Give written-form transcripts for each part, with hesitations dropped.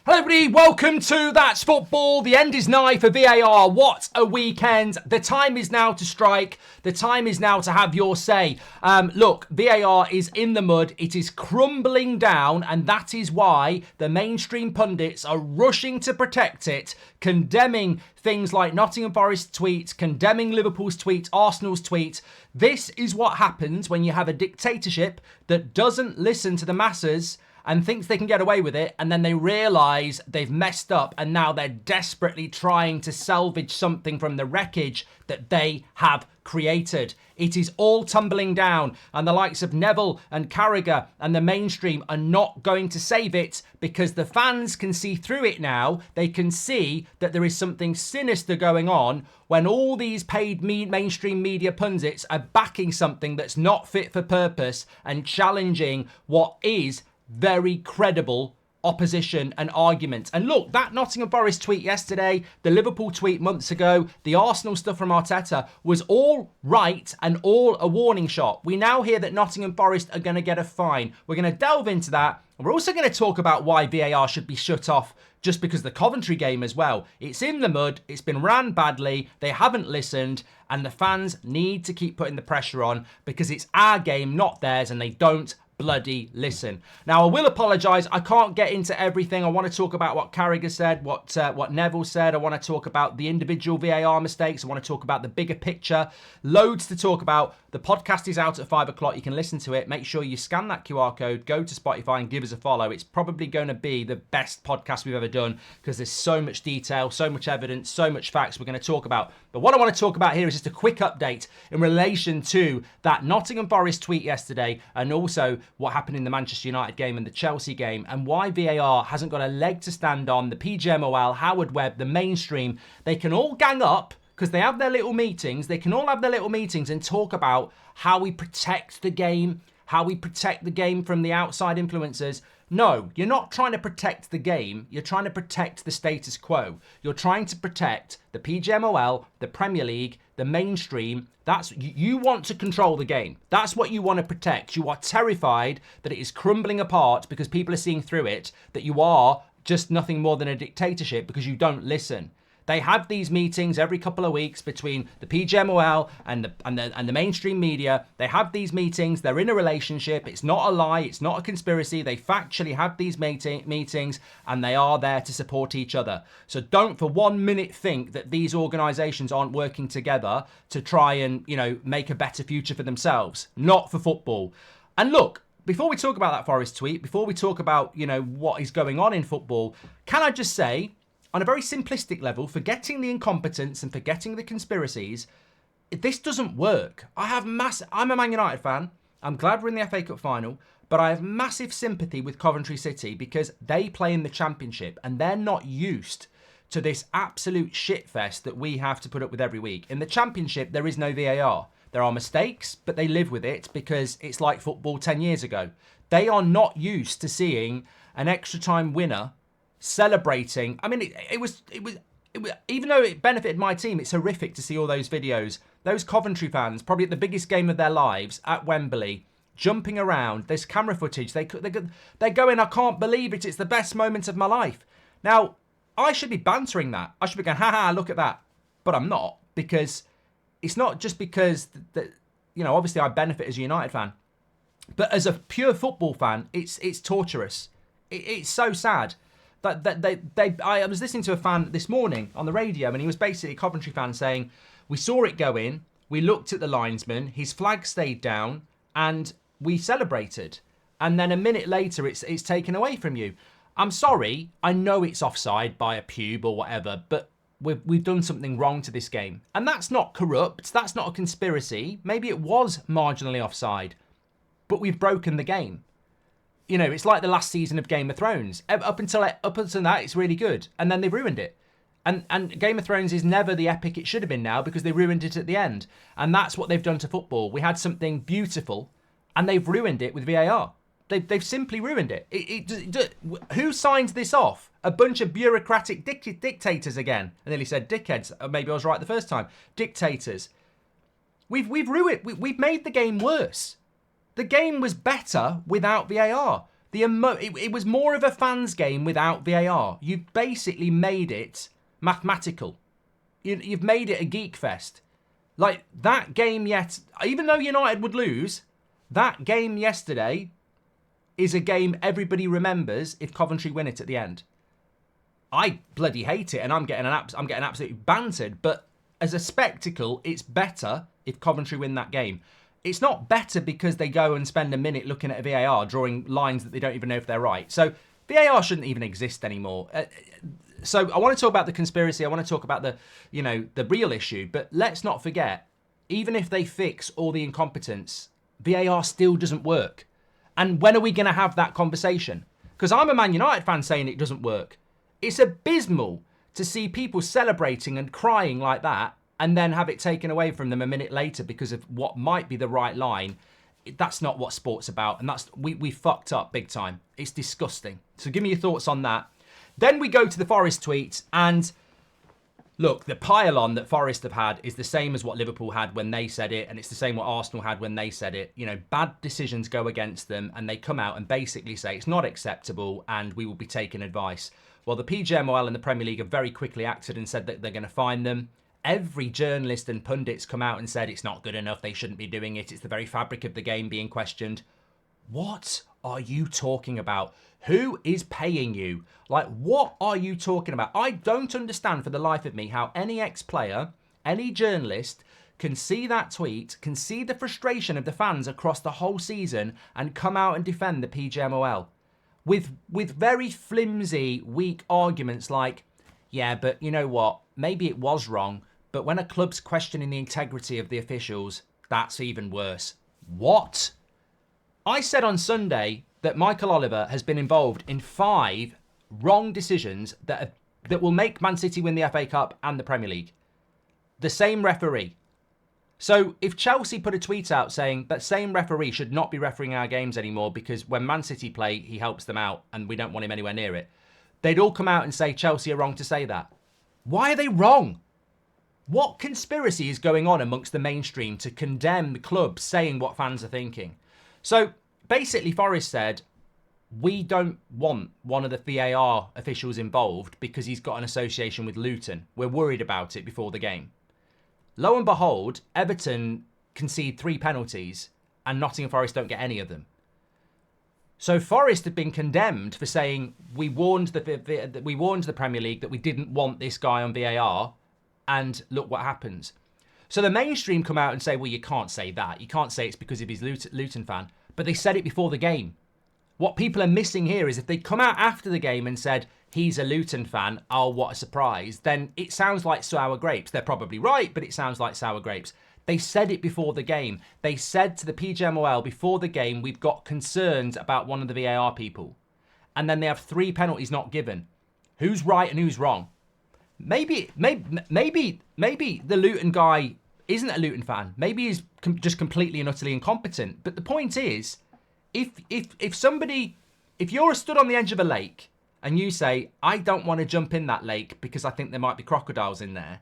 Hello everybody, welcome to That's Football. The end is nigh for VAR. What a weekend. The time is now to strike. The time is now to have your say. Look, VAR is in the mud. It is crumbling down, and that is why the mainstream pundits are rushing to protect it, condemning things like Nottingham Forest's tweet, condemning Liverpool's tweet, Arsenal's tweet. This is what happens when you have a dictatorship that doesn't listen to the masses and thinks they can get away with it, and then they realise they've messed up, and now they're desperately trying to salvage something from the wreckage that they have created. It is all tumbling down, and the likes of Neville and Carragher and the mainstream are not going to save it, because the fans can see through it now. They can see that there is something sinister going on when all these paid mainstream media pundits are backing something that's not fit for purpose and challenging what is very credible opposition and argument. And look, that Nottingham Forest tweet yesterday, the Liverpool tweet months ago, the Arsenal stuff from Arteta was all right and all a warning shot. We now hear that Nottingham Forest are going to get a fine. We're going to delve into that. And we're also going to talk about why VAR should be shut off just because of the Coventry game as well. It's in the mud. It's been ran badly. They haven't listened. And the fans need to keep putting the pressure on because it's our game, not theirs, and they don't bloody listen. Now, I will apologise. I can't get into everything. I want to talk about what Carragher said, what Neville said. I want to talk about the individual VAR mistakes. I want to talk about the bigger picture. Loads to talk about. The podcast is out at 5 o'clock. You can listen to it. Make sure you scan that QR code, go to Spotify and give us a follow. It's probably going to be the best podcast we've ever done because there's so much detail, so much evidence, so much facts we're going to talk about. But what I want to talk about here is just a quick update in relation to that Nottingham Forest tweet yesterday, and also what happened in the Manchester United game and the Chelsea game, and why VAR hasn't got a leg to stand on. The PGMOL, Howard Webb, the mainstream, they can all gang up because they have their little meetings. They can all have their little meetings and talk about how we protect the game, how we protect the game from the outside influencers. No, you're not trying to protect the game. You're trying to protect the status quo. You're trying to protect the PGMOL, the Premier League, the mainstream. You want to control the game. That's what you want to protect. You are terrified that it is crumbling apart because people are seeing through it, that you are just nothing more than a dictatorship because you don't listen. They have these meetings every couple of weeks between the PGMOL and the mainstream media. They have these meetings. They're in a relationship. It's not a lie. It's not a conspiracy. They factually have these meetings, and they are there to support each other. So don't for 1 minute think that these organisations aren't working together to try and, make a better future for themselves. Not for football. And look, before we talk about that Forest tweet, before we talk about, what is going on in football, can I just say, on a very simplistic level, forgetting the incompetence and forgetting the conspiracies, this doesn't work. I'm a Man United fan. I'm glad we're in the FA Cup final, but I have massive sympathy with Coventry City because they play in the Championship and they're not used to this absolute shitfest that we have to put up with every week. In the Championship, there is no VAR. There are mistakes, but they live with it because it's like football 10 years ago. They are not used to seeing an extra time winner celebrating. I mean, it was even though it benefited my team, it's horrific to see all those videos. Those Coventry fans, probably at the biggest game of their lives at Wembley, jumping around. There's camera footage. They're going, I can't believe it. It's the best moment of my life. Now, I should be bantering that. I should be going, ha, look at that. But I'm not, because it's not just because that, obviously I benefit as a United fan, but as a pure football fan, it's torturous. It's so sad. I was listening to a fan this morning on the radio, and he was basically a Coventry fan saying, we saw it go in, we looked at the linesman, his flag stayed down, and we celebrated. And then a minute later, it's taken away from you. I'm sorry, I know it's offside by a pube or whatever, but we've done something wrong to this game. And that's not corrupt, that's not a conspiracy. Maybe it was marginally offside, but we've broken the game. It's like the last season of Game of Thrones. Up until that, it's really good. And then they ruined it. And Game of Thrones is never the epic it should have been now because they ruined it at the end. And that's what they've done to football. We had something beautiful and they've ruined it with VAR. They've simply ruined it. Who signs this off? A bunch of bureaucratic dictators again. I nearly said dickheads. Maybe I was right the first time. Dictators. We've ruined. We've made the game worse. The game was better without VAR. It was more of a fans game without VAR. You've basically made it mathematical. You've made it a geek fest. Like that game even though United would lose, that game yesterday is a game everybody remembers if Coventry win it at the end. I bloody hate it, and I'm getting absolutely bantered. But as a spectacle, it's better if Coventry win that game. It's not better because they go and spend a minute looking at a VAR, drawing lines that they don't even know if they're right. So VAR shouldn't even exist anymore. So I want to talk about the conspiracy. I want to talk about the real issue. But let's not forget, even if they fix all the incompetence, VAR still doesn't work. And when are we going to have that conversation? Because I'm a Man United fan saying it doesn't work. It's abysmal to see people celebrating and crying like that and then have it taken away from them a minute later because of what might be the right line. That's not what sport's about. And we fucked up big time. It's disgusting. So give me your thoughts on that. Then we go to the Forest tweets, and look, the pile-on that Forest have had is the same as what Liverpool had when they said it, and it's the same what Arsenal had when they said it. You know, bad decisions go against them, and they come out and basically say it's not acceptable and we will be taking advice. Well, the PGMOL and the Premier League have very quickly acted and said that they're going to fine them. Every journalist and pundits come out and said it's not good enough, they shouldn't be doing it, it's the very fabric of the game being questioned. What are you talking about? Who is paying you? Like, what are you talking about? I don't understand for the life of me how any ex-player, any journalist can see that tweet, can see the frustration of the fans across the whole season and come out and defend the PGMOL with very flimsy, weak arguments like, yeah, but you know what? Maybe it was wrong, but when a club's questioning the integrity of the officials, that's even worse. What? I said on Sunday that Michael Oliver has been involved in 5 wrong decisions that will make Man City win the FA Cup and the Premier League. The same referee. So if Chelsea put a tweet out saying that same referee should not be refereeing our games anymore because when Man City play, he helps them out and we don't want him anywhere near it, they'd all come out and say Chelsea are wrong to say that. Why are they wrong? What conspiracy is going on amongst the mainstream to condemn the club saying what fans are thinking? So basically, Forest said, we don't want one of the VAR officials involved because he's got an association with Luton. We're worried about it before the game. Lo and behold, Everton concede 3 penalties and Nottingham Forest don't get any of them. So Forest had been condemned for saying we warned the Premier League that we didn't want this guy on VAR, and look what happens. So the mainstream come out and say, well, you can't say that. You can't say it's because of his Luton fan. But they said it before the game. What people are missing here is if they come out after the game and said, he's a Luton fan, oh, what a surprise, then it sounds like sour grapes. They're probably right, but it sounds like sour grapes. They said it before the game. They said to the PGMOL before the game, we've got concerns about one of the VAR people. And then they have 3 penalties not given. Who's right and who's wrong? Maybe the Luton guy isn't a Luton fan. Maybe he's just completely and utterly incompetent. But the point is, if you're stood on the edge of a lake and you say, I don't want to jump in that lake because I think there might be crocodiles in there,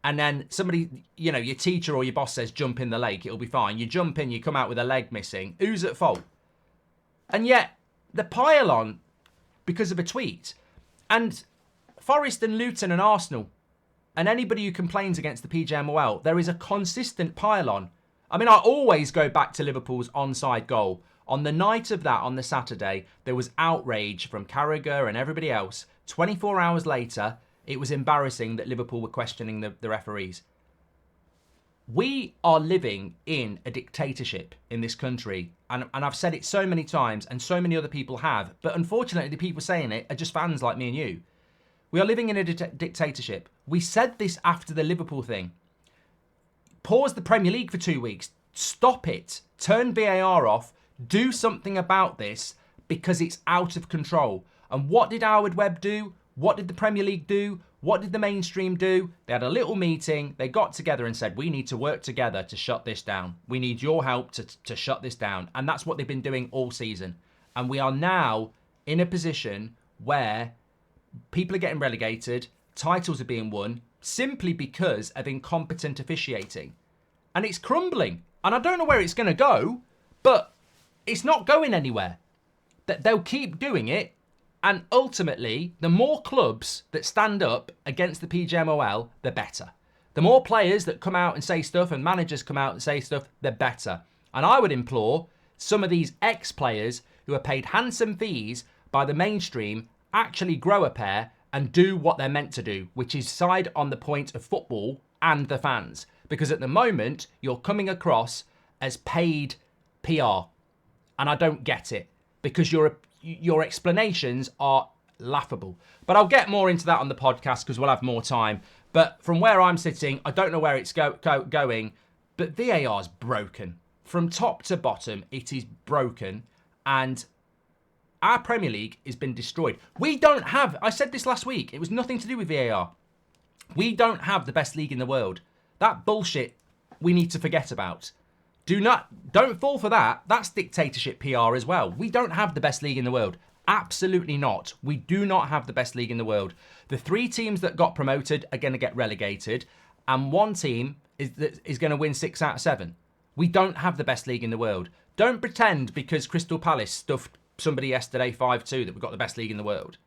and then somebody, you know, your teacher or your boss says, jump in the lake, it'll be fine. You jump in, you come out with a leg missing. Who's at fault? And yet, the pile on because of a tweet. And Forest and Luton and Arsenal and anybody who complains against the PGMOL, there is a consistent pile on. I mean, I always go back to Liverpool's onside goal. On the night of that, on the Saturday, there was outrage from Carragher and everybody else. 24 hours later, it was embarrassing that Liverpool were questioning the referees. We are living in a dictatorship in this country. And I've said it so many times and so many other people have. But unfortunately, the people saying it are just fans like me and you. We are living in a dictatorship. We said this after the Liverpool thing. Pause the Premier League for 2 weeks. Stop it. Turn VAR off. Do something about this because it's out of control. And what did Howard Webb do? What did the Premier League do? What did the mainstream do? They had a little meeting. They got together and said, we need to work together to shut this down. We need your help to shut this down. And that's what they've been doing all season. And we are now in a position where people are getting relegated. Titles are being won simply because of incompetent officiating. And it's crumbling. And I don't know where it's going to go, but it's not going anywhere. They'll keep doing it. And ultimately, the more clubs that stand up against the PGMOL, the better. The more players that come out and say stuff and managers come out and say stuff, the better. And I would implore some of these ex-players who are paid handsome fees by the mainstream actually grow a pair and do what they're meant to do, which is side on the point of football and the fans. Because at the moment, you're coming across as paid PR. And I don't get it. Because your explanations are laughable. But I'll get more into that on the podcast because we'll have more time. But from where I'm sitting, I don't know where it's going, but VAR's broken. From top to bottom, it is broken. And our Premier League has been destroyed. We don't have, I said this last week, it was nothing to do with VAR. We don't have the best league in the world. That bullshit we need to forget about. Don't fall for that. That's dictatorship PR as well. We don't have the best league in the world. Absolutely not. We do not have the best league in the world. The 3 teams that got promoted are going to get relegated, and 1 team is going to win 6 out of 7. We don't have the best league in the world. Don't pretend because Crystal Palace stuffed somebody yesterday 5-2 that we've got the best league in the world.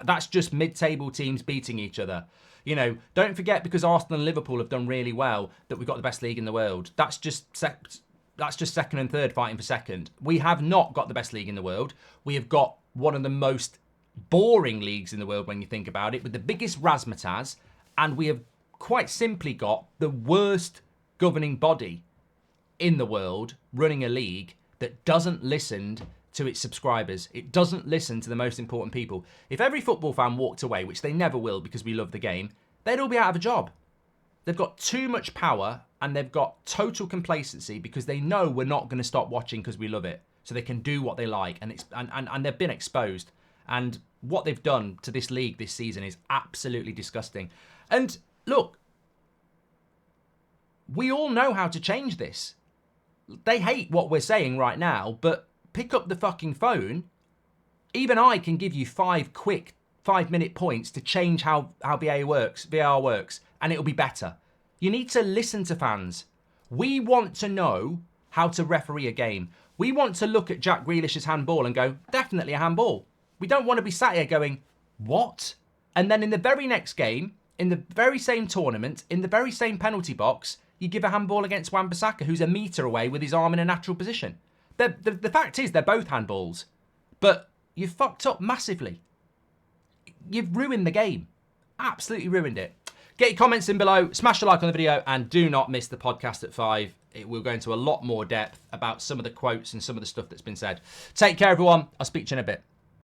That's just mid-table teams beating each other. You know, don't forget because Arsenal and Liverpool have done really well that we've got the best league in the world. That's just second and third fighting for second. We have not got the best league in the world. We have got one of the most boring leagues in the world when you think about it, with the biggest razzmatazz, and we have quite simply got the worst governing body in the world running a league that doesn't listen to its subscribers. It doesn't listen to the most important people. If every football fan walked away, which they never will because we love the game, they'd all be out of a job. They've got too much power and they've got total complacency because they know we're not going to stop watching because we love it. So they can do what they like, and they've been exposed. And what they've done to this league this season is absolutely disgusting. And look, we all know how to change this. They hate what we're saying right now, but pick up the fucking phone. Even I can give you 5 quick 5-minute points to change how VAR works, and it'll be better. You need to listen to fans. We want to know how to referee a game. We want to look at Jack Grealish's handball and go, definitely a handball. We don't want to be sat here going, what? And then in the very next game, in the very same tournament, in the very same penalty box, you give a handball against Wan-Bissaka, who's a metre away with his arm in a natural position. The fact is, they're both handballs. But you've fucked up massively. You've ruined the game. Absolutely ruined it. Get your comments in below, smash a like on the video, and do not miss the podcast at 5. It will go into a lot more depth about some of the quotes and some of the stuff that's been said. Take care, everyone. I'll speak to you in a bit.